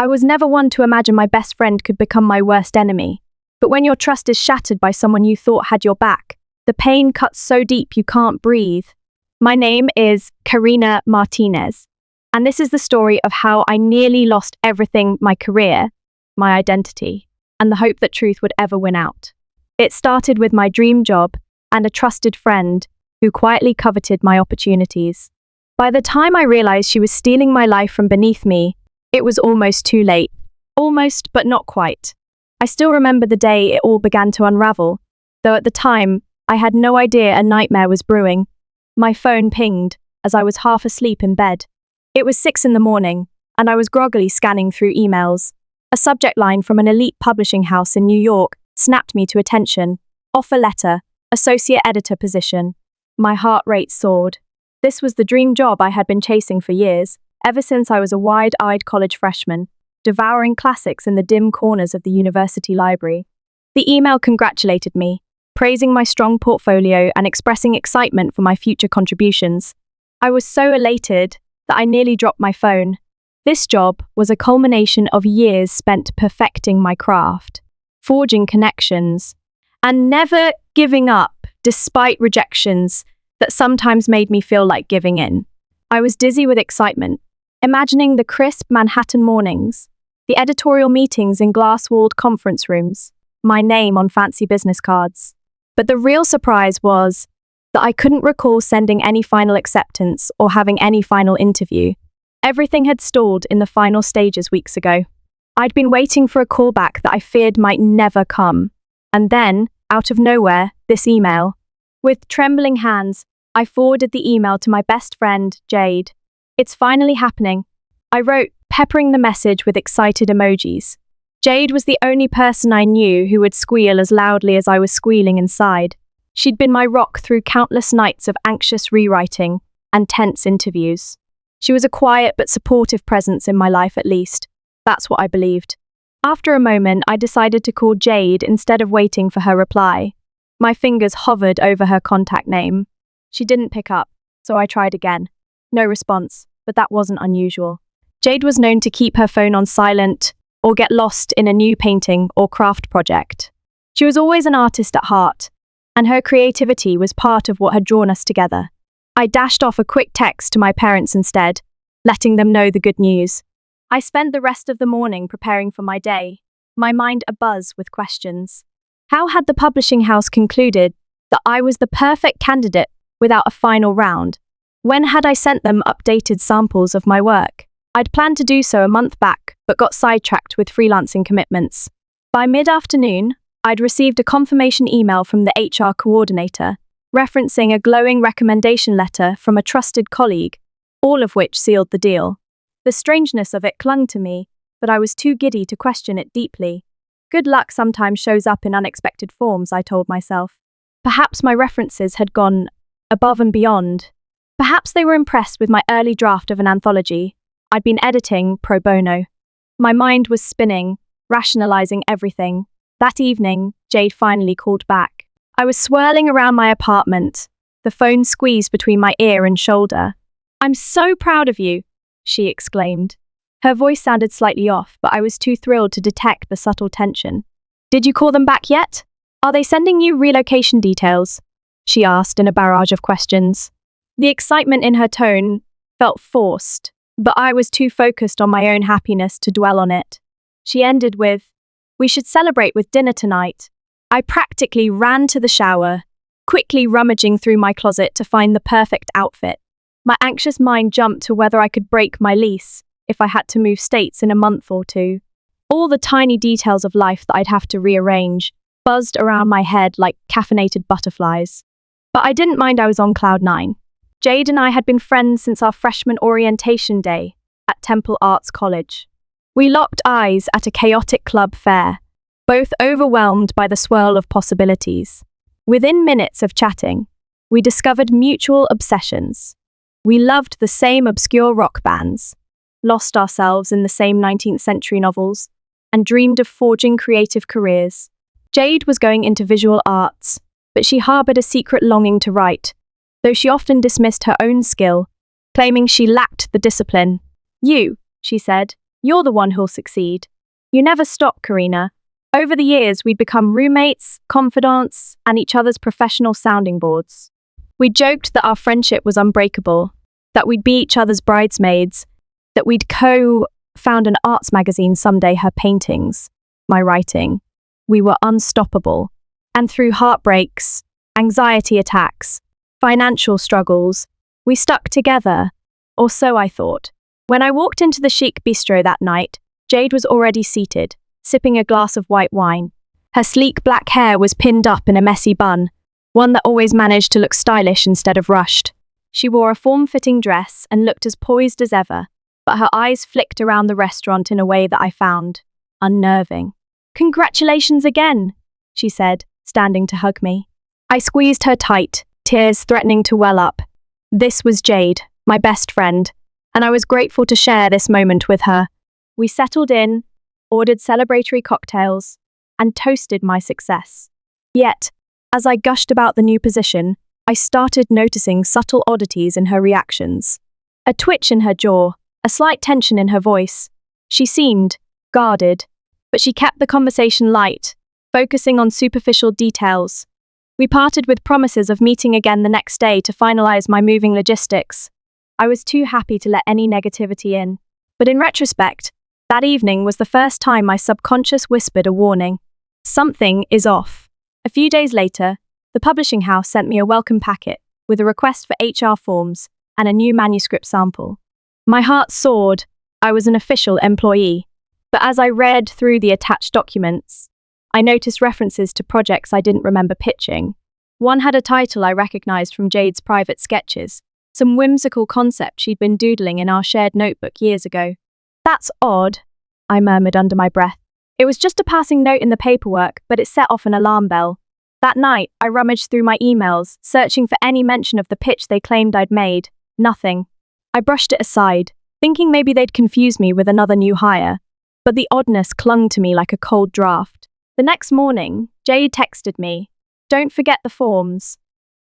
I was never one to imagine my best friend could become my worst enemy. But when your trust is shattered by someone you thought had your back, the pain cuts so deep you can't breathe. My name is Karina Martinez, and this is the story of how I nearly lost everything: my career, my identity, and the hope that truth would ever win out. It started with my dream job and a trusted friend who quietly coveted my opportunities. By the time I realized she was stealing my life from beneath me, it was almost too late. Almost, but not quite. I still remember the day it all began to unravel, though at the time, I had no idea a nightmare was brewing. My phone pinged as I was half asleep in bed. It was 6 a.m, and I was groggily scanning through emails. A subject line from an elite publishing house in New York snapped me to attention. Offer letter, associate editor position. My heart rate soared. This was the dream job I had been chasing for years, ever since I was a wide-eyed college freshman, devouring classics in the dim corners of the university library. The email congratulated me, praising my strong portfolio and expressing excitement for my future contributions. I was so elated that I nearly dropped my phone. This job was a culmination of years spent perfecting my craft, forging connections, and never giving up despite rejections that sometimes made me feel like giving in. I was dizzy with excitement, imagining the crisp Manhattan mornings, the editorial meetings in glass-walled conference rooms, my name on fancy business cards. But the real surprise was that I couldn't recall sending any final acceptance or having any final interview. Everything had stalled in the final stages weeks ago. I'd been waiting for a callback that I feared might never come. And then, out of nowhere, this email. With trembling hands, I forwarded the email to my best friend, Jade. "It's finally happening," I wrote, peppering the message with excited emojis. Jade was the only person I knew who would squeal as loudly as I was squealing inside. She'd been my rock through countless nights of anxious rewriting and tense interviews. She was a quiet but supportive presence in my life, at least. That's what I believed. After a moment, I decided to call Jade instead of waiting for her reply. My fingers hovered over her contact name. She didn't pick up, so I tried again. No response, but that wasn't unusual. Jade was known to keep her phone on silent or get lost in a new painting or craft project. She was always an artist at heart, and her creativity was part of what had drawn us together. I dashed off a quick text to my parents instead, letting them know the good news. I spent the rest of the morning preparing for my day, my mind abuzz with questions. How had the publishing house concluded that I was the perfect candidate without a final round? When had I sent them updated samples of my work? I'd planned to do so a month back, but got sidetracked with freelancing commitments. By mid-afternoon, I'd received a confirmation email from the HR coordinator, referencing a glowing recommendation letter from a trusted colleague, all of which sealed the deal. The strangeness of it clung to me, but I was too giddy to question it deeply. Good luck sometimes shows up in unexpected forms, I told myself. Perhaps my references had gone above and beyond. Perhaps they were impressed with my early draft of an anthology I'd been editing pro bono. My mind was spinning, rationalizing everything. That evening, Jade finally called back. I was swirling around my apartment, the phone squeezed between my ear and shoulder. "I'm so proud of you," she exclaimed. Her voice sounded slightly off, but I was too thrilled to detect the subtle tension. "Did you call them back yet? Are they sending you relocation details?" she asked in a barrage of questions. The excitement in her tone felt forced, but I was too focused on my own happiness to dwell on it. She ended with, "We should celebrate with dinner tonight." I practically ran to the shower, quickly rummaging through my closet to find the perfect outfit. My anxious mind jumped to whether I could break my lease if I had to move states in a month or two. All the tiny details of life that I'd have to rearrange buzzed around my head like caffeinated butterflies. But I didn't mind. I was on cloud 9. Jade and I had been friends since our freshman orientation day at Temple Arts College. We locked eyes at a chaotic club fair, both overwhelmed by the swirl of possibilities. Within minutes of chatting, we discovered mutual obsessions. We loved the same obscure rock bands, lost ourselves in the same 19th century novels, and dreamed of forging creative careers. Jade was going into visual arts, but she harbored a secret longing to write, though she often dismissed her own skill, claiming she lacked the discipline. "You," she said, You're the one who'll succeed. You never stop, Karina. Over the years, we'd become roommates, confidants, and each other's professional sounding boards. We joked that our friendship was unbreakable, that we'd be each other's bridesmaids, that we'd co-found an arts magazine someday, her paintings, my writing. We were unstoppable. And through heartbreaks, anxiety attacks, financial struggles, we stuck together. Or so I thought. When I walked into the chic bistro that night, Jade was already seated, sipping a glass of white wine. Her sleek black hair was pinned up in a messy bun, one that always managed to look stylish instead of rushed. She wore a form-fitting dress and looked as poised as ever, but her eyes flicked around the restaurant in a way that I found unnerving. "Congratulations again," she said, standing to hug me. I squeezed her tight, tears threatening to well up. This was Jade, my best friend, and I was grateful to share this moment with her. We settled in, ordered celebratory cocktails, and toasted my success. Yet, as I gushed about the new position, I started noticing subtle oddities in her reactions. A twitch in her jaw, a slight tension in her voice. She seemed guarded, but she kept the conversation light, focusing on superficial details. We parted with promises of meeting again the next day to finalize my moving logistics. I was too happy to let any negativity in, but in retrospect, that evening was the first time my subconscious whispered a warning. Something is off. A few days later, the publishing house sent me a welcome packet with a request for HR forms and a new manuscript sample. My heart soared. I was an official employee. But as I read through the attached documents, I noticed references to projects I didn't remember pitching. One had a title I recognized from Jade's private sketches, some whimsical concept she'd been doodling in our shared notebook years ago. "That's odd," I murmured under my breath. It was just a passing note in the paperwork, but it set off an alarm bell. That night, I rummaged through my emails, searching for any mention of the pitch they claimed I'd made. Nothing. I brushed it aside, thinking maybe they'd confuse me with another new hire. But the oddness clung to me like a cold draft. The next morning, Jade texted me, "Don't forget the forms.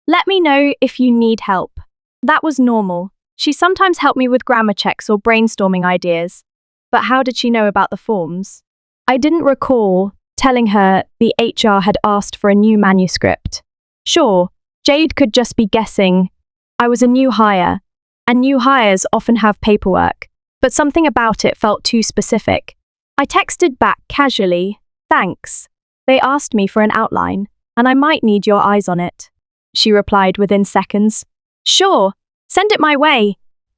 Let me know if you need help." That was normal. She sometimes helped me with grammar checks or brainstorming ideas. But how did she know about the forms? I didn't recall telling her the HR had asked for a new manuscript. Sure, Jade could just be guessing. I was a new hire, and new hires often have paperwork, but something about it felt too specific. I texted back casually, "Thanks. They asked me for an outline, and I might need your eyes on it." She replied within seconds, "Sure, send it my way."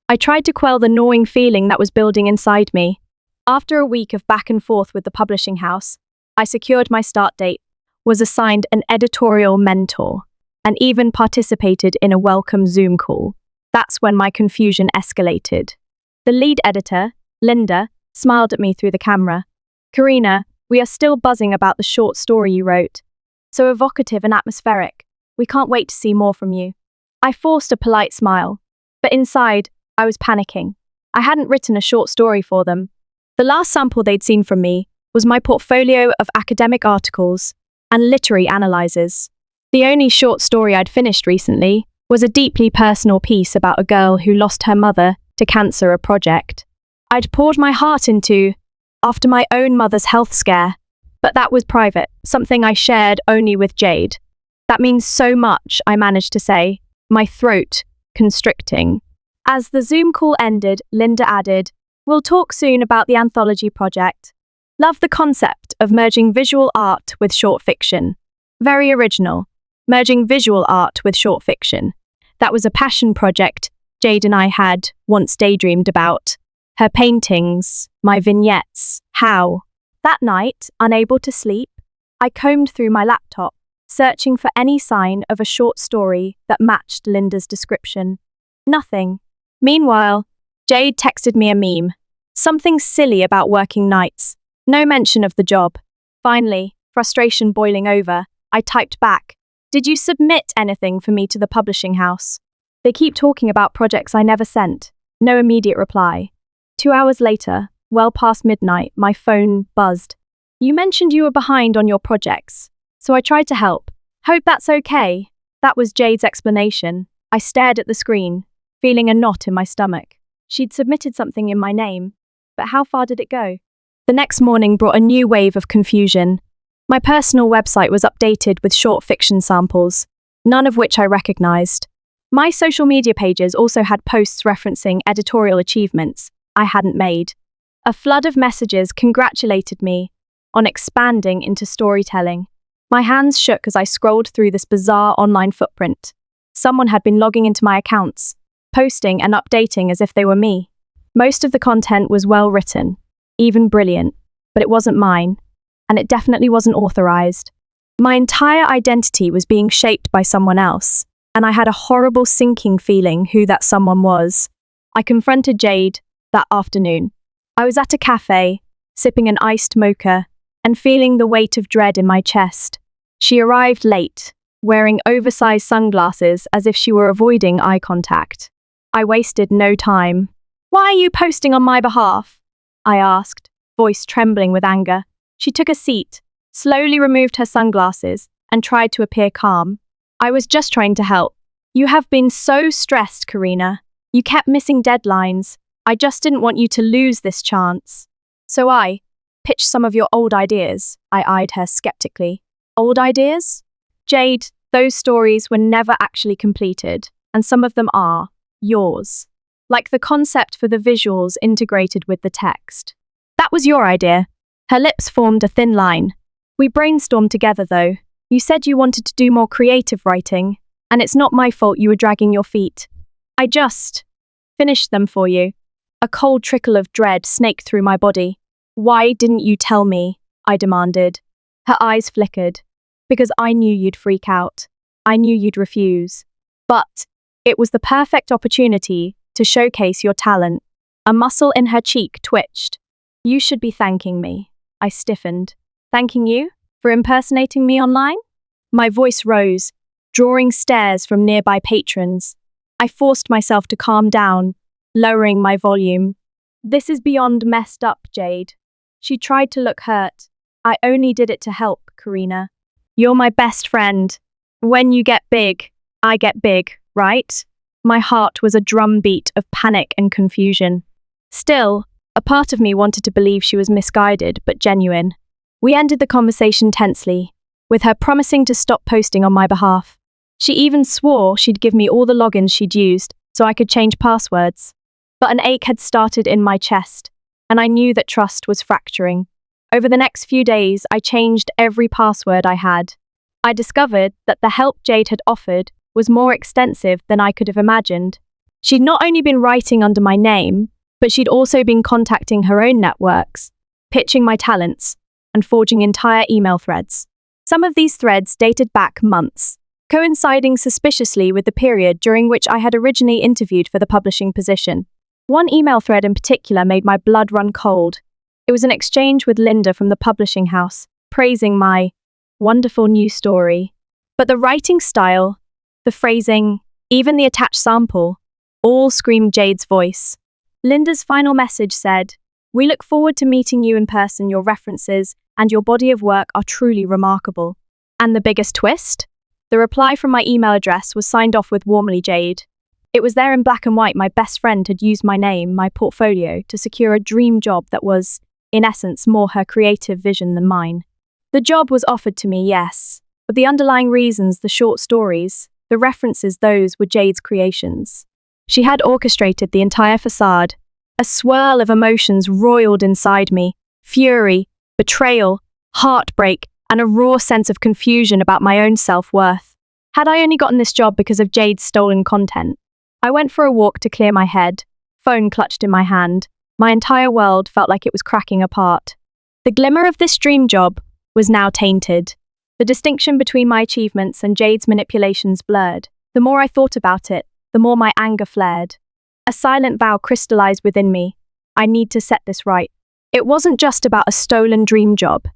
I tried to quell the gnawing feeling that was building inside me. After a week of back and forth with the publishing house, I secured my start date, was assigned an editorial mentor, and even participated in a welcome Zoom call. That's when my confusion escalated. The lead editor, Linda, smiled at me through the camera. "Karina, we are still buzzing about the short story you wrote. So evocative and atmospheric. We can't wait to see more from you." I forced a polite smile, but inside, I was panicking. I hadn't written a short story for them. The last sample they'd seen from me was my portfolio of academic articles and literary analyses. The only short story I'd finished recently was a deeply personal piece about a girl who lost her mother to cancer, a project I'd poured my heart into after my own mother's health scare, but that was private, something I shared only with Jade. "That means so much," I managed to say, my throat constricting. As the Zoom call ended, Linda added, "We'll talk soon about the anthology project. Love the concept of merging visual art with short fiction. Very original. Merging visual art with short fiction. That was a passion project Jade and I had once daydreamed about. Her paintings, my vignettes, how." That night, unable to sleep, I combed through my laptop, searching for any sign of a short story that matched Linda's description. Nothing. Meanwhile, Jade texted me a meme. Something silly about working nights. No mention of the job. Finally, frustration boiling over, I typed back, "Did you submit anything for me to the publishing house? They keep talking about projects I never sent." No immediate reply. 2 hours later, well past midnight, my phone buzzed. "You mentioned you were behind on your projects, so I tried to help. Hope that's okay." That was Jade's explanation. I stared at the screen, feeling a knot in my stomach. She'd submitted something in my name, But how far did it go? The next morning brought a new wave of confusion. My personal website was updated with short fiction samples, none of which I recognized. My social media pages also had posts referencing editorial achievements I hadn't made. A flood of messages congratulated me on expanding into storytelling. My hands shook as I scrolled through this bizarre online footprint. Someone had been logging into my accounts, posting and updating as if they were me. Most of the content was well written, even brilliant, but it wasn't mine, and it definitely wasn't authorized. My entire identity was being shaped by someone else, and I had a horrible sinking feeling who that someone was. I confronted Jade that afternoon. I was at a cafe, sipping an iced mocha, and feeling the weight of dread in my chest. She arrived late, wearing oversized sunglasses as if she were avoiding eye contact. I wasted no time. "Why are you posting on my behalf?" I asked, voice trembling with anger. She took a seat, slowly removed her sunglasses, and tried to appear calm. "I was just trying to help. You have been so stressed, Karina. You kept missing deadlines. I just didn't want you to lose this chance." "So I pitched some of your old ideas," I eyed her skeptically. "Old ideas?" "Jade, those stories were never actually completed, and some of them are yours. Like the concept for the visuals integrated with the text. That was your idea." Her lips formed a thin line. "We brainstormed together, though. You said you wanted to do more creative writing, and it's not my fault you were dragging your feet. I just finished them for you." A cold trickle of dread snaked through my body. "Why didn't you tell me?" I demanded. Her eyes flickered. "Because I knew you'd freak out. I knew you'd refuse. But it was the perfect opportunity to showcase your talent." A muscle in her cheek twitched. "You should be thanking me." I stiffened. "Thanking you? For impersonating me online?" My voice rose, drawing stares from nearby patrons. I forced myself to calm down, lowering my volume. "This is beyond messed up, Jade." She tried to look hurt. "I only did it to help, Karina. You're my best friend. When you get big, I get big, right?" My heart was a drumbeat of panic and confusion. Still, a part of me wanted to believe she was misguided but genuine. We ended the conversation tensely, with her promising to stop posting on my behalf. She even swore she'd give me all the logins she'd used so I could change passwords. But an ache had started in my chest, and I knew that trust was fracturing. Over the next few days, I changed every password I had. I discovered that the help Jade had offered was more extensive than I could have imagined. She'd not only been writing under my name, but she'd also been contacting her own networks, pitching my talents, and forging entire email threads. Some of these threads dated back months, coinciding suspiciously with the period during which I had originally interviewed for the publishing position. One email thread in particular made my blood run cold. It was an exchange with Linda from the publishing house, praising my wonderful new story. But the writing style, the phrasing, even the attached sample, all screamed Jade's voice. Linda's final message said, "We look forward to meeting you in person. Your references and your body of work are truly remarkable." And the biggest twist? The reply from my email address was signed off with "Warmly Jade." It was there in black and white. My best friend had used my name, my portfolio, to secure a dream job that was, in essence, more her creative vision than mine. The job was offered to me, yes, but the underlying reasons, the short stories, the references, those were Jade's creations. She had orchestrated the entire facade. A swirl of emotions roiled inside me: fury, betrayal, heartbreak, and a raw sense of confusion about my own self-worth. Had I only gotten this job because of Jade's stolen content? I went for a walk to clear my head, phone clutched in my hand. My entire world felt like it was cracking apart. The glimmer of this dream job was now tainted. The distinction between my achievements and Jade's manipulations blurred. The more I thought about it, the more my anger flared. A silent vow crystallized within me. I need to set this right. It wasn't just about a stolen dream job.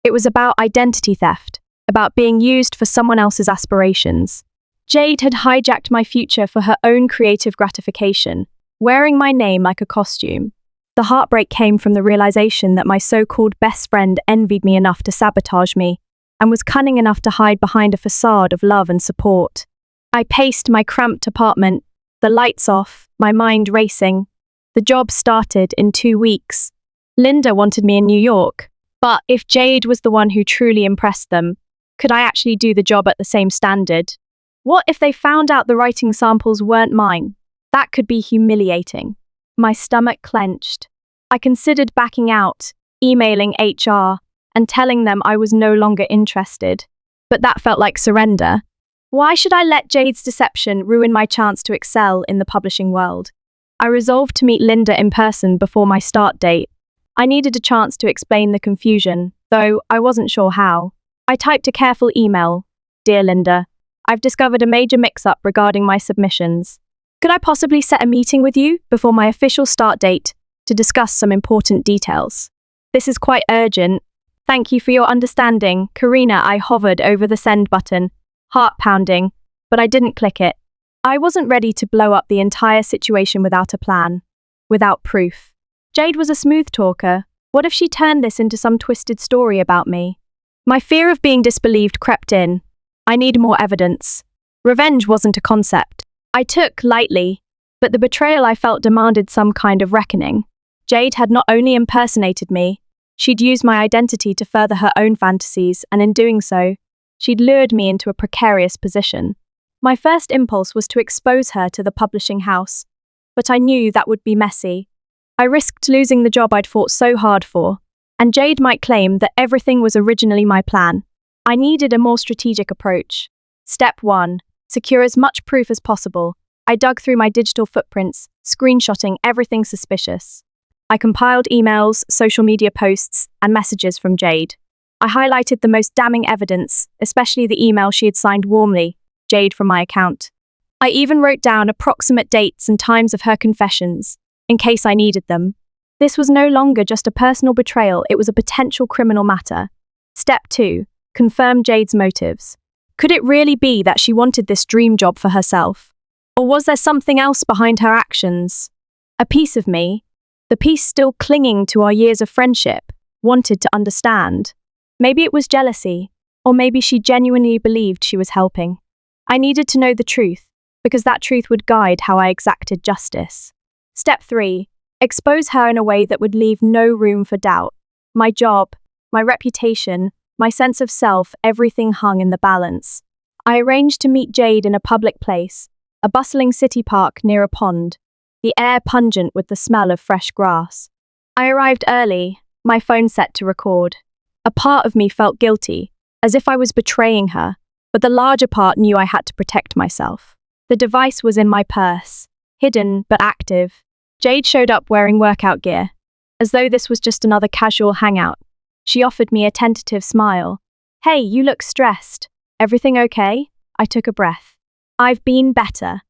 It was about identity theft, about being used for someone else's aspirations. Jade had hijacked my future for her own creative gratification, wearing my name like a costume. The heartbreak came from the realization that my so-called best friend envied me enough to sabotage me, and was cunning enough to hide behind a facade of love and support. I paced my cramped apartment, the lights off, my mind racing. The The job started in 2 weeks. Linda wanted me in New York. But if Jade was the one who truly impressed them, could I actually do the job at the same standard? What if they found out the writing samples weren't mine? That could be humiliating. My stomach clenched. I considered backing out, emailing HR, and telling them I was no longer interested. But that felt like surrender. Why should I let Jade's deception ruin my chance to excel in the publishing world? I resolved to meet Linda in person before my start date. I needed a chance to explain the confusion, though I wasn't sure how. I typed a careful email. Dear Linda, I've discovered a major mix-up regarding my submissions. Could I possibly set a meeting with you before my official start date to discuss some important details? This is quite urgent. Thank you for your understanding, Karina. I hovered over the send button, heart pounding, but I didn't click it. I wasn't ready to blow up the entire situation without a plan, without proof. Jade was a smooth talker. What if she turned this into some twisted story about me? My fear of being disbelieved crept in. I need more evidence. Revenge wasn't a concept I took lightly, but the betrayal I felt demanded some kind of reckoning. Jade had not only impersonated me, she'd used my identity to further her own fantasies, and in doing so, she'd lured me into a precarious position. My first impulse was to expose her to the publishing house, but I knew that would be messy. I risked losing the job I'd fought so hard for, and Jade might claim that everything was originally my plan. I needed a more strategic approach. Step 1. Secure as much proof as possible. I dug through my digital footprints, screenshotting everything suspicious. I compiled emails, social media posts, and messages from Jade. I highlighted the most damning evidence, especially the email she had signed warmly, Jade from my account. I even wrote down approximate dates and times of her confessions, in case I needed them. This was no longer just a personal betrayal, it was a potential criminal matter. Step 2. Confirm Jade's motives. Could it really be that she wanted this dream job for herself? Or was there something else behind her actions? A piece of me, the piece still clinging to our years of friendship, wanted to understand. Maybe it was jealousy, or maybe she genuinely believed she was helping. I needed to know the truth, because that truth would guide how I exacted justice. Step 3. Expose her in a way that would leave no room for doubt. My job, my reputation, my sense of self, everything hung in the balance. I arranged to meet Jade in a public place, a bustling city park near a pond, the air pungent with the smell of fresh grass. I arrived early, my phone set to record. A part of me felt guilty, as if I was betraying her, but the larger part knew I had to protect myself. The device was in my purse, hidden but active. Jade showed up wearing workout gear, as though this was just another casual hangout. She offered me a tentative smile. Hey, you look stressed. Everything okay? I took a breath. I've been better.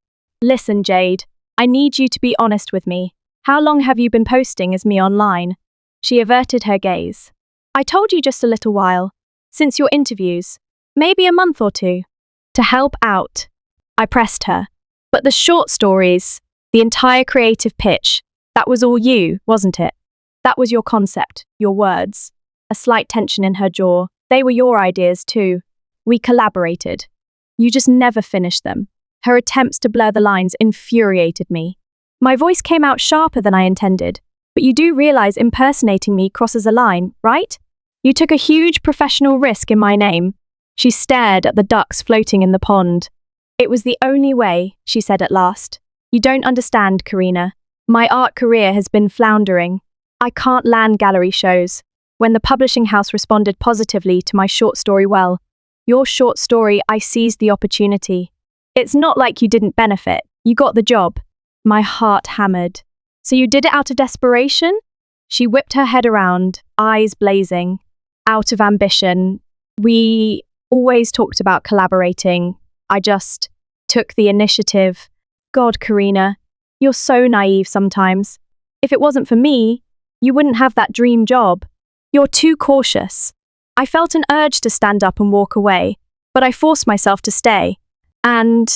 Listen, Jade, I need you to be honest with me. How long have you been posting as me online? She averted her gaze. I told you just a little while. Since your interviews. Maybe a month or two. To help out. I pressed her. But the short stories, the entire creative pitch, that was all you, wasn't it? That was your concept, your words. A slight tension in her jaw. They were your ideas too. We collaborated. You just never finished them. Her attempts to blur the lines infuriated me. My voice came out sharper than I intended. But you do realize impersonating me crosses a line, right? You took a huge professional risk in my name. She stared at the ducks floating in the pond. It was the only way, she said at last. You don't understand, Karina. My art career has been floundering. I can't land gallery shows. When the publishing house responded positively to my short story, well, your short story, I seized the opportunity. It's not like you didn't benefit. You got the job. My heart hammered. So you did it out of desperation? She whipped her head around, eyes blazing. Out of ambition. We always talked about collaborating. I just took the initiative. God, Karina, you're so naive sometimes. If it wasn't for me, you wouldn't have that dream job. You're too cautious. I felt an urge to stand up and walk away, but I forced myself to stay. And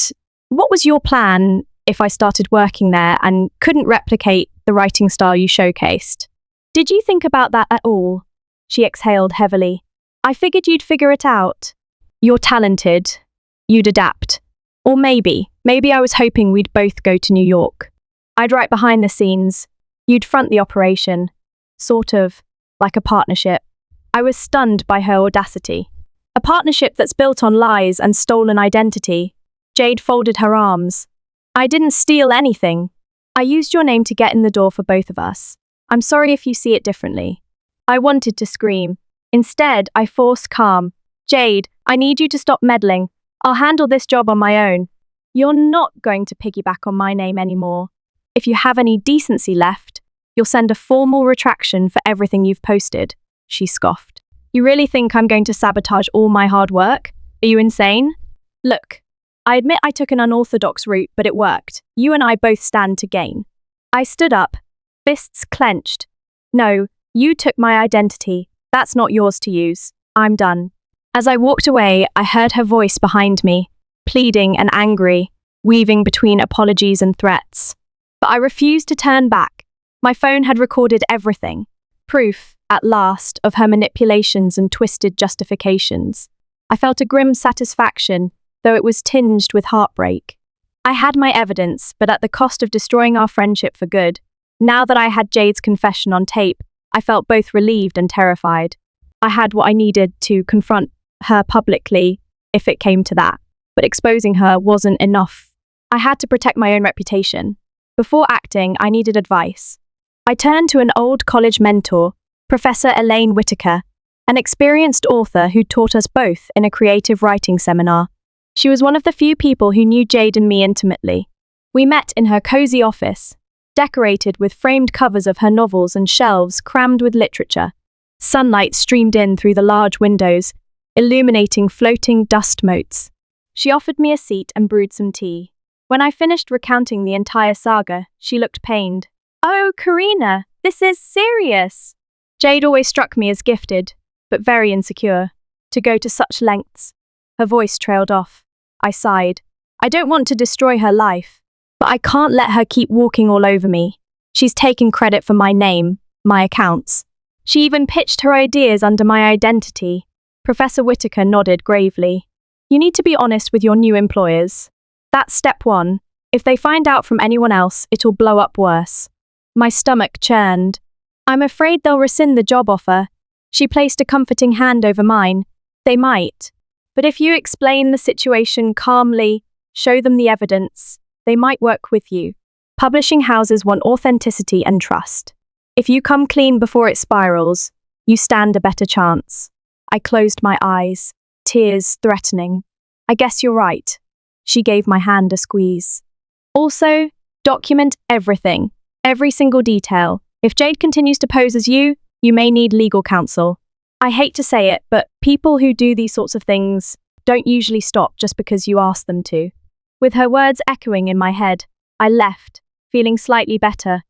what was your plan if I started working there and couldn't replicate the writing style you showcased? Did you think about that at all? She exhaled heavily. I figured you'd figure it out. You're talented. You'd adapt. Or maybe I was hoping we'd both go to New York. I'd write behind the scenes, You'd front the operation, sort of like a partnership. I was stunned by her audacity. A partnership that's built on lies and stolen identity. Jade folded her arms. I didn't steal anything. I used your name to get in the door for both of us. I'm sorry if you see it differently. I wanted to scream. Instead, I forced calm. Jade, I need you to stop meddling. I'll handle this job on my own. You're not going to piggyback on my name anymore. If you have any decency left, you'll send a formal retraction for everything you've posted, she scoffed. You really think I'm going to sabotage all my hard work? Are you insane? Look, I admit I took an unorthodox route, but it worked. You and I both stand to gain. I stood up, fists clenched. No, you took my identity. That's not yours to use. I'm done. As I walked away, I heard her voice behind me, pleading and angry, weaving between apologies and threats. But I refused to turn back. My phone had recorded everything. Proof, at last, of her manipulations and twisted justifications. I felt a grim satisfaction, though it was tinged with heartbreak. I had my evidence, but at the cost of destroying our friendship for good. Now that I had Jade's confession on tape, I felt both relieved and terrified. I had what I needed to confront her publicly, if it came to that. But exposing her wasn't enough. I had to protect my own reputation. Before acting, I needed advice. I turned to an old college mentor, Professor Elaine Whitaker, an experienced author who taught us both in a creative writing seminar. She was one of the few people who knew Jade and me intimately. We met in her cozy office, decorated with framed covers of her novels and shelves crammed with literature. Sunlight streamed in through the large windows, illuminating floating dust motes. She offered me a seat and brewed some tea. When I finished recounting the entire saga, she looked pained. Oh, Karina, this is serious. Jade always struck me as gifted, but very insecure. To go to such lengths. Her voice trailed off. I sighed. I don't want to destroy her life, but I can't let her keep walking all over me. She's taken credit for my name, my accounts. She even pitched her ideas under my identity. Professor Whitaker nodded gravely. You need to be honest with your new employers. That's step one. If they find out from anyone else, it'll blow up worse. My stomach churned. I'm afraid they'll rescind the job offer. She placed a comforting hand over mine. They might. But if you explain the situation calmly, show them the evidence, they might work with you. Publishing houses want authenticity and trust. If you come clean before it spirals, you stand a better chance. I closed my eyes, tears threatening. I guess you're right. She gave my hand a squeeze. Also, document everything, every single detail. If Jade continues to pose as you may need legal counsel. I hate to say it, but people who do these sorts of things don't usually stop just because you ask them to. With her words echoing in my head, I left, feeling slightly better.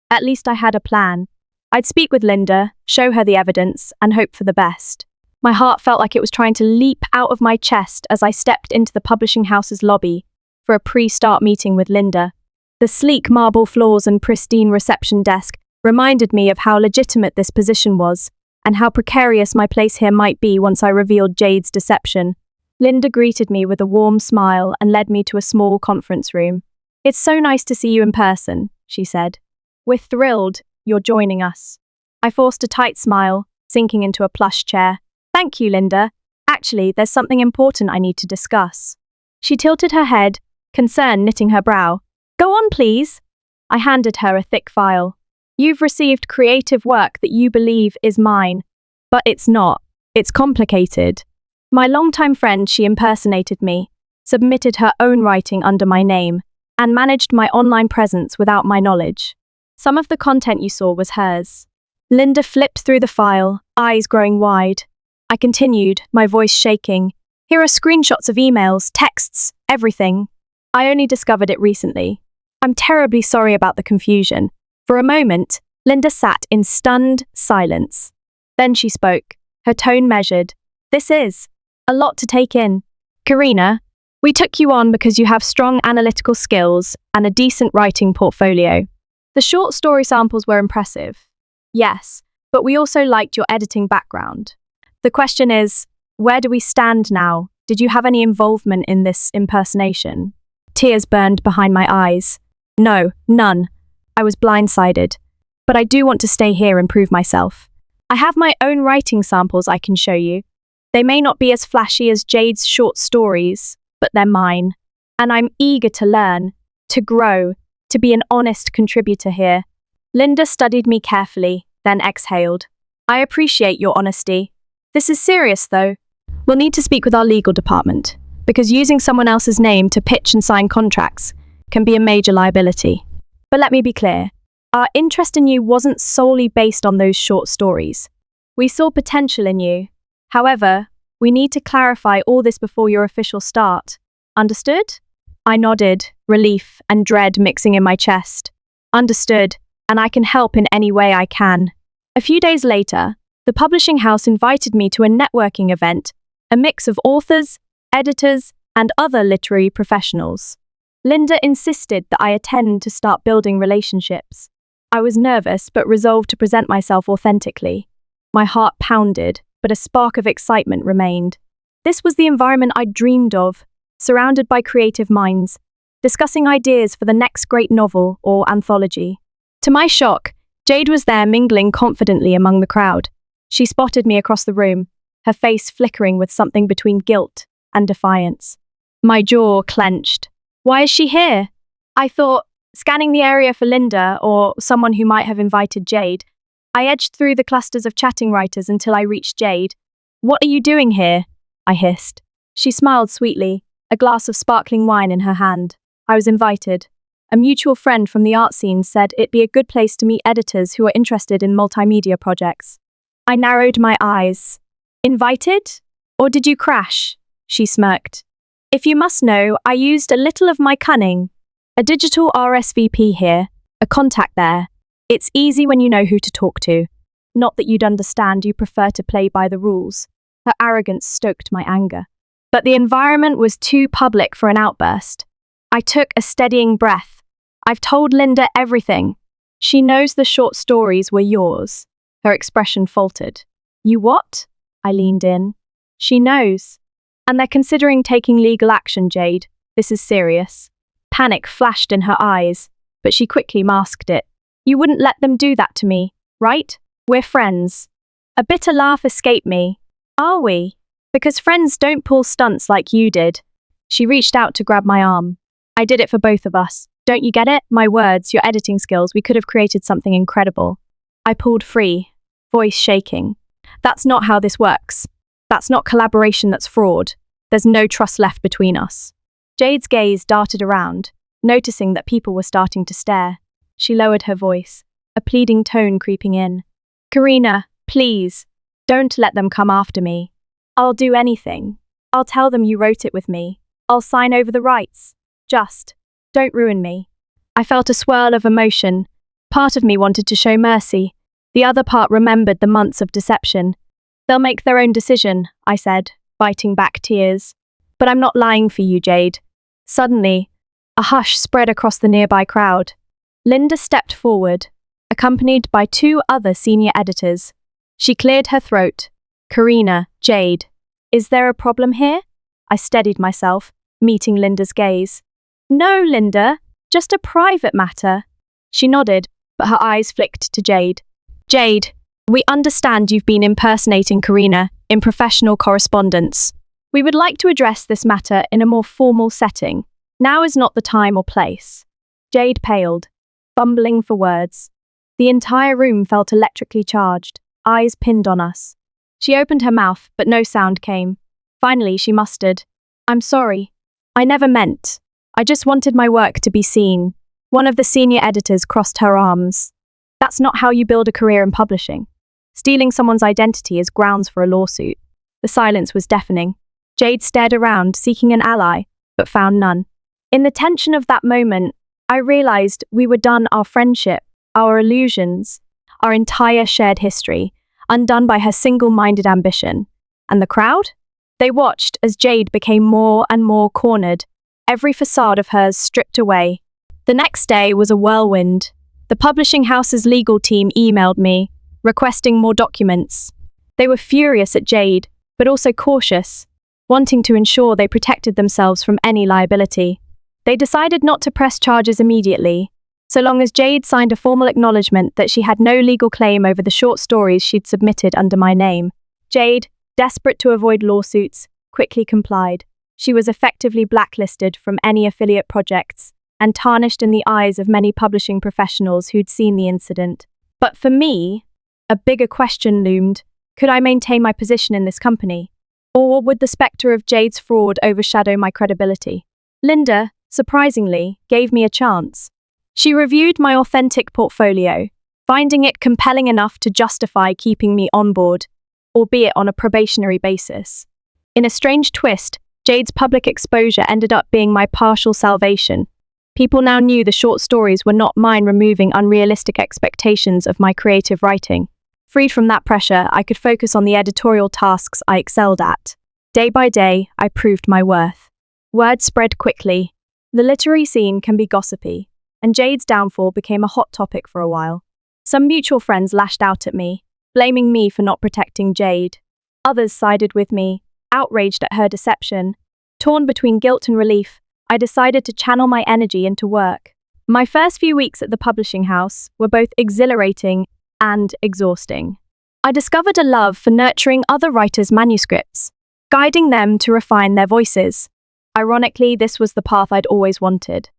At least I had a plan. I'd speak with Linda, show her the evidence, and hope for the best. My heart felt like it was trying to leap out of my chest as I stepped into the publishing house's lobby for a pre-start meeting with Linda. The sleek marble floors and pristine reception desk reminded me of how legitimate this position was, and how precarious my place here might be once I revealed Jade's deception. Linda greeted me with a warm smile and led me to a small conference room. It's so nice to see you in person, she said. We're thrilled you're joining us. I forced a tight smile, sinking into a plush chair. Thank you, Linda. Actually, there's something important I need to discuss. She tilted her head, concern knitting her brow. Go on, please. I handed her a thick file. You've received creative work that you believe is mine, but it's not. It's complicated. My longtime friend, she impersonated me, submitted her own writing under my name, and managed my online presence without my knowledge. Some of the content you saw was hers. Linda flipped through the file, eyes growing wide. I continued, my voice shaking. Here are screenshots of emails, texts, everything. I only discovered it recently. I'm terribly sorry about the confusion. For a moment, Linda sat in stunned silence. Then she spoke, her tone measured. This is a lot to take in. Karina, we took you on because you have strong analytical skills and a decent writing portfolio. The short story samples were impressive. Yes, but we also liked your editing background. The question is, where do we stand now? Did you have any involvement in this impersonation? Tears burned behind my eyes. No, none. I was blindsided. but I do want to stay here and prove myself. I have my own writing samples I can show you. They may not be as flashy as Jade's short stories, but they're mine. And I'm eager to learn, to grow, to be an honest contributor here. Linda studied me carefully, then exhaled. I appreciate your honesty. This is serious, though. We'll need to speak with our legal department, because using someone else's name to pitch and sign contracts can be a major liability. But let me be clear. Our interest in you wasn't solely based on those short stories. We saw potential in you. However, we need to clarify all this before your official start. Understood? I nodded, relief and dread mixing in my chest. Understood, and I can help in any way I can. A few days later, the publishing house invited me to a networking event, a mix of authors, editors, and other literary professionals. Linda insisted that I attend to start building relationships. I was nervous but resolved to present myself authentically. My heart pounded, but a spark of excitement remained. This was the environment I'd dreamed of, surrounded by creative minds, discussing ideas for the next great novel or anthology. To my shock, Jade was there mingling confidently among the crowd. She spotted me across the room, her face flickering with something between guilt and defiance. My jaw clenched. Why is she here? I thought, scanning the area for Linda or someone who might have invited Jade. I edged through the clusters of chatting writers until I reached Jade. What are you doing here? I hissed. She smiled sweetly, a glass of sparkling wine in her hand. I was invited. A mutual friend from the art scene said it'd be a good place to meet editors who are interested in multimedia projects. I narrowed my eyes. Invited? Or did you crash? She smirked. If you must know, I used a little of my cunning. A digital RSVP here, a contact there. It's easy when you know who to talk to. Not that you'd understand you prefer to play by the rules. Her arrogance stoked my anger. But the environment was too public for an outburst. I took a steadying breath. I've told Linda everything. She knows the short stories were yours. Her expression faltered. You what? I leaned in. She knows. And they're considering taking legal action, Jade. This is serious. Panic flashed in her eyes, but she quickly masked it. You wouldn't let them do that to me, right? We're friends. A bitter laugh escaped me. Are we? Because friends don't pull stunts like you did. She reached out to grab my arm. I did it for both of us. Don't you get it? My words, your editing skills, we could have created something incredible. I pulled free, voice shaking. That's not how this works. That's not collaboration, that's fraud. There's no trust left between us. Jade's gaze darted around, noticing that people were starting to stare. She lowered her voice, a pleading tone creeping in. Karina, please, don't let them come after me. I'll do anything. I'll tell them you wrote it with me. I'll sign over the rights. Just, don't ruin me. I felt a swirl of emotion. Part of me wanted to show mercy. The other part remembered the months of deception. They'll make their own decision, I said, biting back tears. But I'm not lying for you, Jade. Suddenly, a hush spread across the nearby crowd. Linda stepped forward, accompanied by two other senior editors. She cleared her throat. Karina, Jade, is there a problem here? I steadied myself, meeting Linda's gaze. No, Linda, just a private matter. She nodded, but her eyes flicked to Jade. Jade, we understand you've been impersonating Karina in professional correspondence. We would like to address this matter in a more formal setting. Now is not the time or place. Jade paled, fumbling for words. The entire room felt electrically charged, eyes pinned on us. She opened her mouth, but no sound came. Finally, she mustered. I'm sorry. I never meant. I just wanted my work to be seen. One of the senior editors crossed her arms. That's not how you build a career in publishing. Stealing someone's identity is grounds for a lawsuit. The silence was deafening. Jade stared around, seeking an ally, but found none. In the tension of that moment, I realized we were done our friendship, our illusions, our entire shared history, undone by her single-minded ambition. And the crowd? They watched as Jade became more and more cornered, every facade of hers stripped away. The next day was a whirlwind. The publishing house's legal team emailed me, requesting more documents. They were furious at Jade, but also cautious, wanting to ensure they protected themselves from any liability. They decided not to press charges immediately, so long as Jade signed a formal acknowledgement that she had no legal claim over the short stories she'd submitted under my name. Jade, desperate to avoid lawsuits, quickly complied. She was effectively blacklisted from any affiliate projects and tarnished in the eyes of many publishing professionals who'd seen the incident. But for me, a bigger question loomed. Could I maintain my position in this company? Or would the spectre of Jade's fraud overshadow my credibility? Linda, surprisingly, gave me a chance. She reviewed my authentic portfolio, finding it compelling enough to justify keeping me on board, albeit on a probationary basis. In a strange twist, Jade's public exposure ended up being my partial salvation. People now knew the short stories were not mine, removing unrealistic expectations of my creative writing. Freed from that pressure, I could focus on the editorial tasks I excelled at. Day by day, I proved my worth. Word spread quickly. The literary scene can be gossipy, and Jade's downfall became a hot topic for a while. Some mutual friends lashed out at me, blaming me for not protecting Jade. Others sided with me, outraged at her deception. Torn between guilt and relief, I decided to channel my energy into work. My first few weeks at the publishing house were both exhilarating and exhausting. I discovered a love for nurturing other writers' manuscripts, guiding them to refine their voices. Ironically, this was the path I'd always wanted.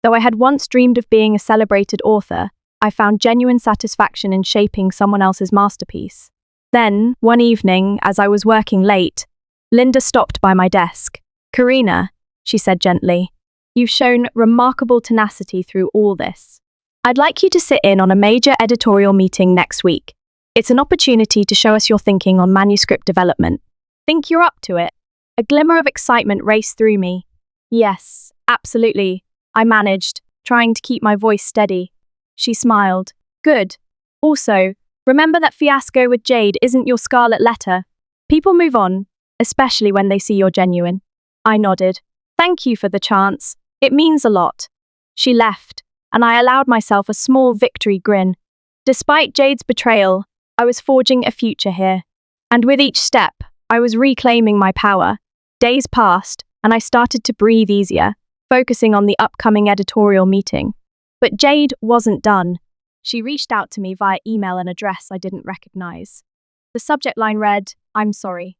Though I had once dreamed of being a celebrated author, I found genuine satisfaction in shaping someone else's masterpiece. Then, one evening, as I was working late, Linda stopped by my desk. "Karina," she said gently, "you've shown remarkable tenacity through all this. I'd like you to sit in on a major editorial meeting next week. It's an opportunity to show us your thinking on manuscript development. Think you're up to it?" A glimmer of excitement raced through me. "Yes, absolutely," I managed, trying to keep my voice steady. She smiled. "Good. Also, remember that fiasco with Jade isn't your scarlet letter. People move on, especially when they see you're genuine." I nodded. "Thank you for the chance. It means a lot." She left, and I allowed myself a small victory grin. Despite Jade's betrayal, I was forging a future here. And with each step, I was reclaiming my power. Days passed, and I started to breathe easier, focusing on the upcoming editorial meeting. But Jade wasn't done. She reached out to me via email, an address I didn't recognize. The subject line read, "I'm sorry.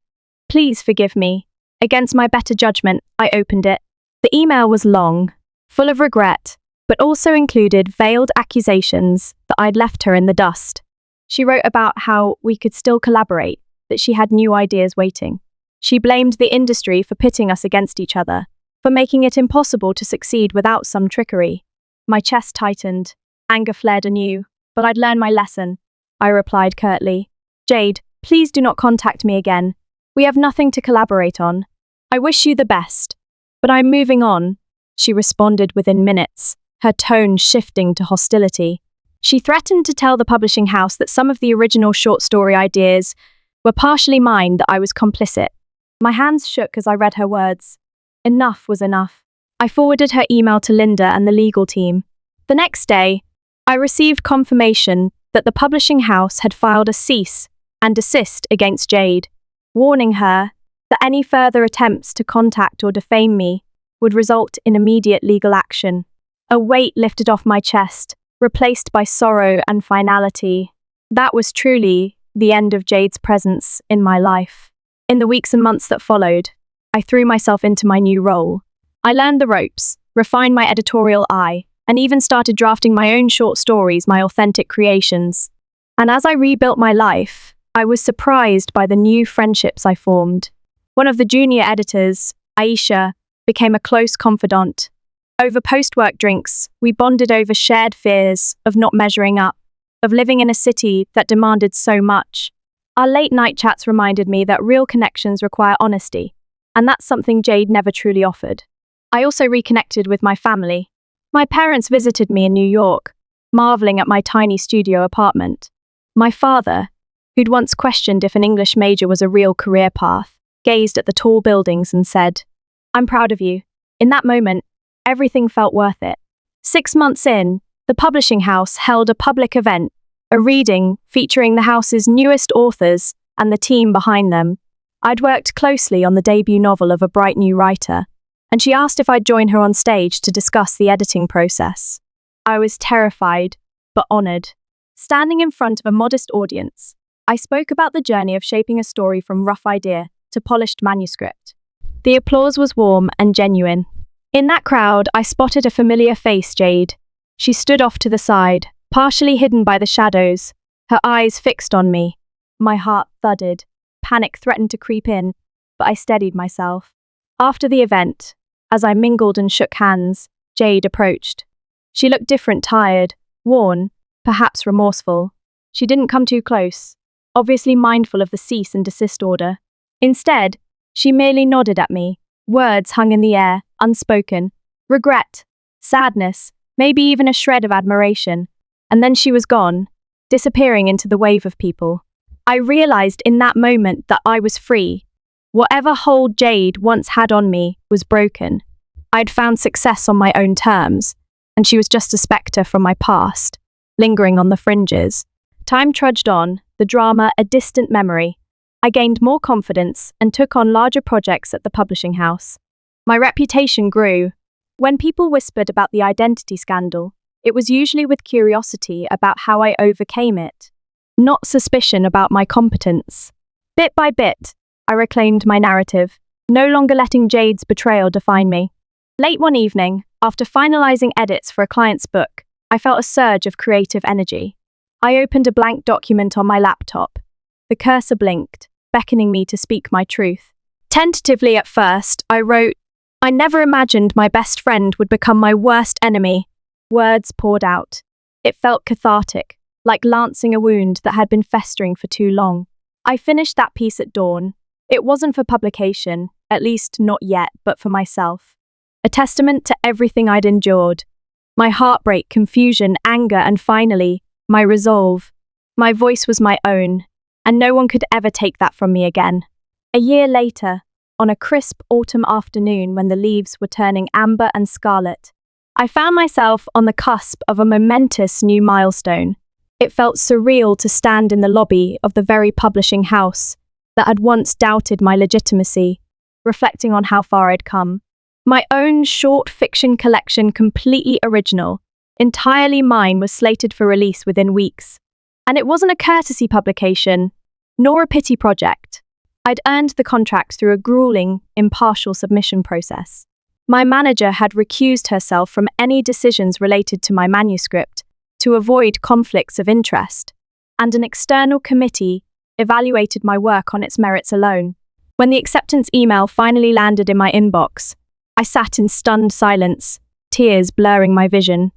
Please forgive me." Against my better judgment, I opened it. The email was long, full of regret, but also included veiled accusations that I'd left her in the dust. She wrote about how we could still collaborate, that she had new ideas waiting. She blamed the industry for pitting us against each other, for making it impossible to succeed without some trickery. My chest tightened, anger flared anew, but I'd learned my lesson. I replied curtly, "Jade, please do not contact me again. We have nothing to collaborate on. I wish you the best, but I'm moving on." She responded within minutes, her tone shifting to hostility. She threatened to tell the publishing house that some of the original short story ideas were partially mine, that I was complicit. My hands shook as I read her words. Enough was enough. I forwarded her email to Linda and the legal team. The next day, I received confirmation that the publishing house had filed a cease and desist against Jade, warning her that any further attempts to contact or defame me would result in immediate legal action. A weight lifted off my chest, replaced by sorrow and finality. That was truly the end of Jade's presence in my life. In the weeks and months that followed, I threw myself into my new role. I learned the ropes, refined my editorial eye, and even started drafting my own short stories, my authentic creations. And as I rebuilt my life, I was surprised by the new friendships I formed. One of the junior editors, AITA, became a close confidant. Over post-work drinks, we bonded over shared fears of not measuring up, of living in a city that demanded so much. Our late-night chats reminded me that real connections require honesty, and that's something Jade never truly offered. I also reconnected with my family. My parents visited me in New York, marveling at my tiny studio apartment. My father, who'd once questioned if an English major was a real career path, gazed at the tall buildings and said, "I'm proud of you." In that moment, everything felt worth it. 6 months in, the publishing house held a public event, a reading featuring the house's newest authors and the team behind them. I'd worked closely on the debut novel of a bright new writer, and she asked if I'd join her on stage to discuss the editing process. I was terrified, but honored. Standing in front of a modest audience, I spoke about the journey of shaping a story from rough idea to polished manuscript. The applause was warm and genuine. In that crowd, I spotted a familiar face, Jade. She stood off to the side, partially hidden by the shadows, her eyes fixed on me. My heart thudded. Panic threatened to creep in, but I steadied myself. After the event, as I mingled and shook hands, Jade approached. She looked different, tired, worn, perhaps remorseful. She didn't come too close, obviously mindful of the cease and desist order. Instead, she merely nodded at me. Words hung in the air, unspoken. Regret, sadness, maybe even a shred of admiration. And then she was gone, disappearing into the wave of people. I realized in that moment that I was free. Whatever hold Jade once had on me was broken. I'd found success on my own terms, and she was just a spectre from my past, lingering on the fringes. Time trudged on, the drama a distant memory. I gained more confidence and took on larger projects at the publishing house. My reputation grew. When people whispered about the identity scandal, it was usually with curiosity about how I overcame it, not suspicion about my competence. Bit by bit, I reclaimed my narrative, no longer letting Jade's betrayal define me. Late one evening, after finalizing edits for a client's book, I felt a surge of creative energy. I opened a blank document on my laptop. The cursor blinked, beckoning me to speak my truth. Tentatively at first, I wrote, "I never imagined my best friend would become my worst enemy." Words poured out. It felt cathartic, like lancing a wound that had been festering for too long. I finished that piece at dawn. It wasn't for publication, at least not yet, but for myself. A testament to everything I'd endured. My heartbreak, confusion, anger, and finally, my resolve. My voice was my own, and no one could ever take that from me again. A year later, on a crisp autumn afternoon when the leaves were turning amber and scarlet, I found myself on the cusp of a momentous new milestone. It felt surreal to stand in the lobby of the very publishing house that had once doubted my legitimacy, reflecting on how far I'd come. My own short fiction collection, completely original, entirely mine, was slated for release within weeks. And it wasn't a courtesy publication, nor a pity project. I'd earned the contract through a grueling, impartial submission process. My manager had recused herself from any decisions related to my manuscript to avoid conflicts of interest, and an external committee evaluated my work on its merits alone. When the acceptance email finally landed in my inbox, I sat in stunned silence, tears blurring my vision.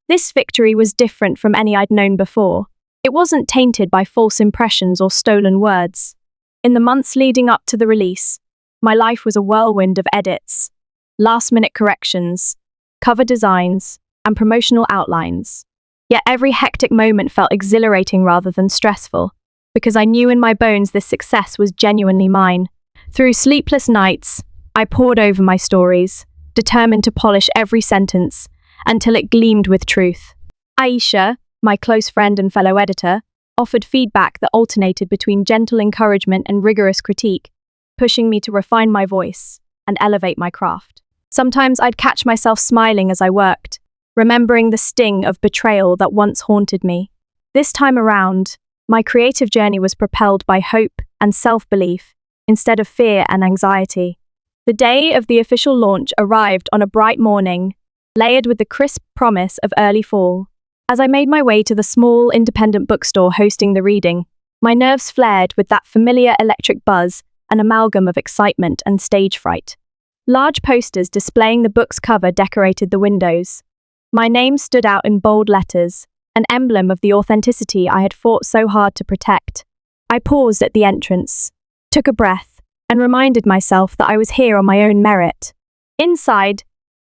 This victory was different from any I'd known before. It wasn't tainted by false impressions or stolen words. In the months leading up to the release, my life was a whirlwind of edits, last-minute corrections, cover designs, and promotional outlines. Yet every hectic moment felt exhilarating rather than stressful, because I knew in my bones this success was genuinely mine. Through sleepless nights, I pored over my stories, determined to polish every sentence until it gleamed with truth. AITA, my close friend and fellow editor, offered feedback that alternated between gentle encouragement and rigorous critique, pushing me to refine my voice and elevate my craft. Sometimes I'd catch myself smiling as I worked, remembering the sting of betrayal that once haunted me. This time around, my creative journey was propelled by hope and self-belief instead of fear and anxiety. The day of the official launch arrived on a bright morning, layered with the crisp promise of early fall. As I made my way to the small, independent bookstore hosting the reading, my nerves flared with that familiar electric buzz, an amalgam of excitement and stage fright. Large posters displaying the book's cover decorated the windows. My name stood out in bold letters, an emblem of the authenticity I had fought so hard to protect. I paused at the entrance, took a breath, and reminded myself that I was here on my own merit. Inside,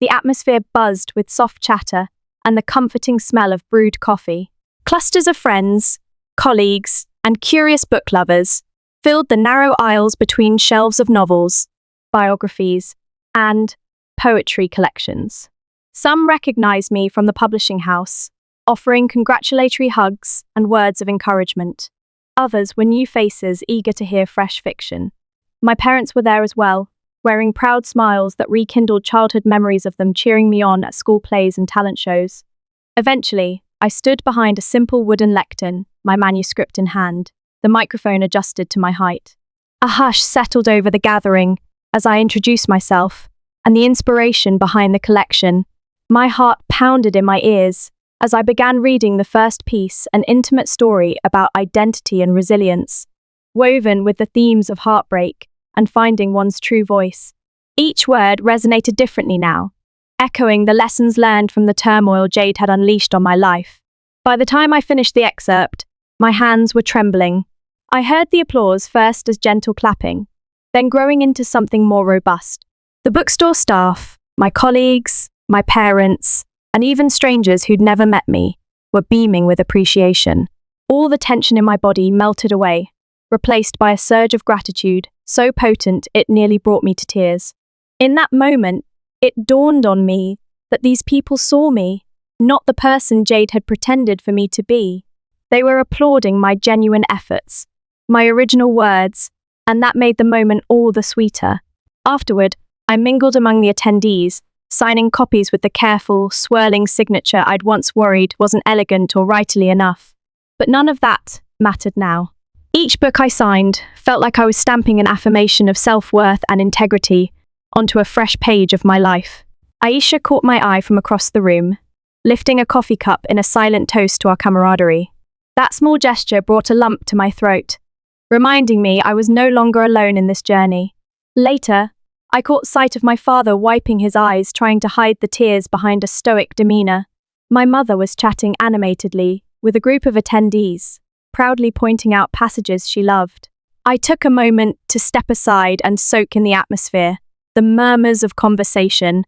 the atmosphere buzzed with soft chatter and the comforting smell of brewed coffee. Clusters of friends, colleagues, and curious book lovers filled the narrow aisles between shelves of novels, biographies, and poetry collections. Some recognized me from the publishing house, offering congratulatory hugs and words of encouragement. Others were new faces eager to hear fresh fiction. My parents were there as well, wearing proud smiles that rekindled childhood memories of them cheering me on at school plays and talent shows. Eventually, I stood behind a simple wooden lectern, my manuscript in hand, the microphone adjusted to my height. A hush settled over the gathering as I introduced myself and the inspiration behind the collection. My heart pounded in my ears as I began reading the first piece, an intimate story about identity and resilience, woven with the themes of heartbreak and finding one's true voice. Each word resonated differently now, echoing the lessons learned from the turmoil Jade had unleashed on my life. By the time I finished the excerpt, my hands were trembling. I heard the applause first as gentle clapping, then growing into something more robust. The bookstore staff, my colleagues, my parents, and even strangers who'd never met me were beaming with appreciation. All the tension in my body melted away, replaced by a surge of gratitude so potent it nearly brought me to tears. In that moment, it dawned on me that these people saw me, not the person Jade had pretended for me to be. They were applauding my genuine efforts, my original words, and that made the moment all the sweeter. Afterward, I mingled among the attendees, signing copies with the careful, swirling signature I'd once worried wasn't elegant or writerly enough. But none of that mattered now. Each book I signed felt like I was stamping an affirmation of self-worth and integrity onto a fresh page of my life. AITA caught my eye from across the room, lifting a coffee cup in a silent toast to our camaraderie. That small gesture brought a lump to my throat, reminding me I was no longer alone in this journey. Later, I caught sight of my father wiping his eyes, trying to hide the tears behind a stoic demeanor. My mother was chatting animatedly with a group of attendees, proudly pointing out passages she loved. I took a moment to step aside and soak in the atmosphere, the murmurs of conversation,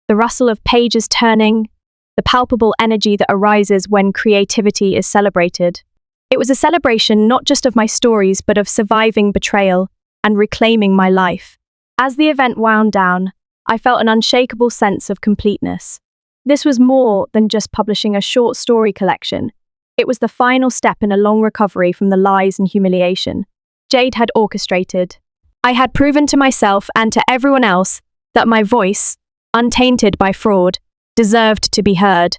the rustle of pages turning, the palpable energy that arises when creativity is celebrated. It was a celebration not just of my stories, but of surviving betrayal and reclaiming my life. As the event wound down, I felt an unshakable sense of completeness. This was more than just publishing a short story collection. It was the final step in a long recovery from the lies and humiliation Jade had orchestrated. I had proven to myself and to everyone else that my voice, untainted by fraud, deserved to be heard.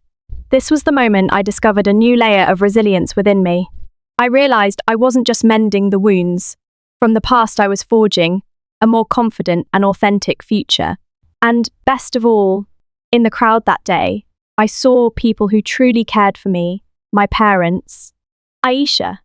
This was the moment I discovered a new layer of resilience within me. I realized I wasn't just mending the wounds. From the past I was forging a more confident and authentic future. And best of all, in the crowd that day, I saw people who truly cared for me, my parents, AITA,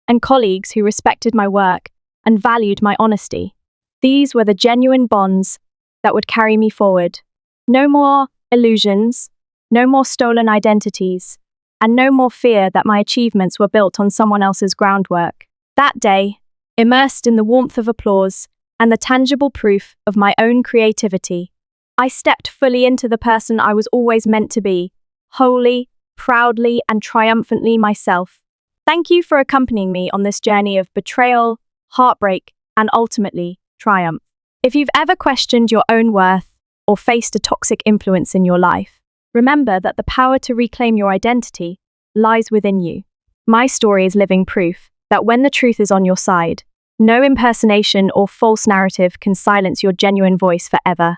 and colleagues who respected my work and valued my honesty. These were the genuine bonds that would carry me forward. No more illusions, no more stolen identities, and no more fear that my achievements were built on someone else's groundwork. That day, immersed in the warmth of applause and the tangible proof of my own creativity, I stepped fully into the person I was always meant to be, wholly, proudly, and triumphantly myself. Thank you for accompanying me on this journey of betrayal, heartbreak, and ultimately, triumph. If you've ever questioned your own worth or faced a toxic influence in your life, remember that the power to reclaim your identity lies within you. My story is living proof that when the truth is on your side, no impersonation or false narrative can silence your genuine voice forever.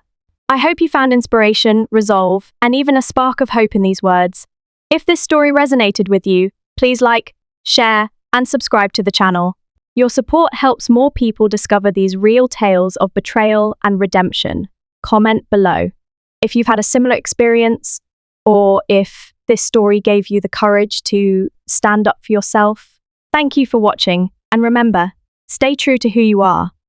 I hope you found inspiration, resolve, and even a spark of hope in these words. If this story resonated with you, please like, share, and subscribe to the channel. Your support helps more people discover these real tales of betrayal and redemption. Comment below if you've had a similar experience, or if this story gave you the courage to stand up for yourself. Thank you for watching, and remember, stay true to who you are.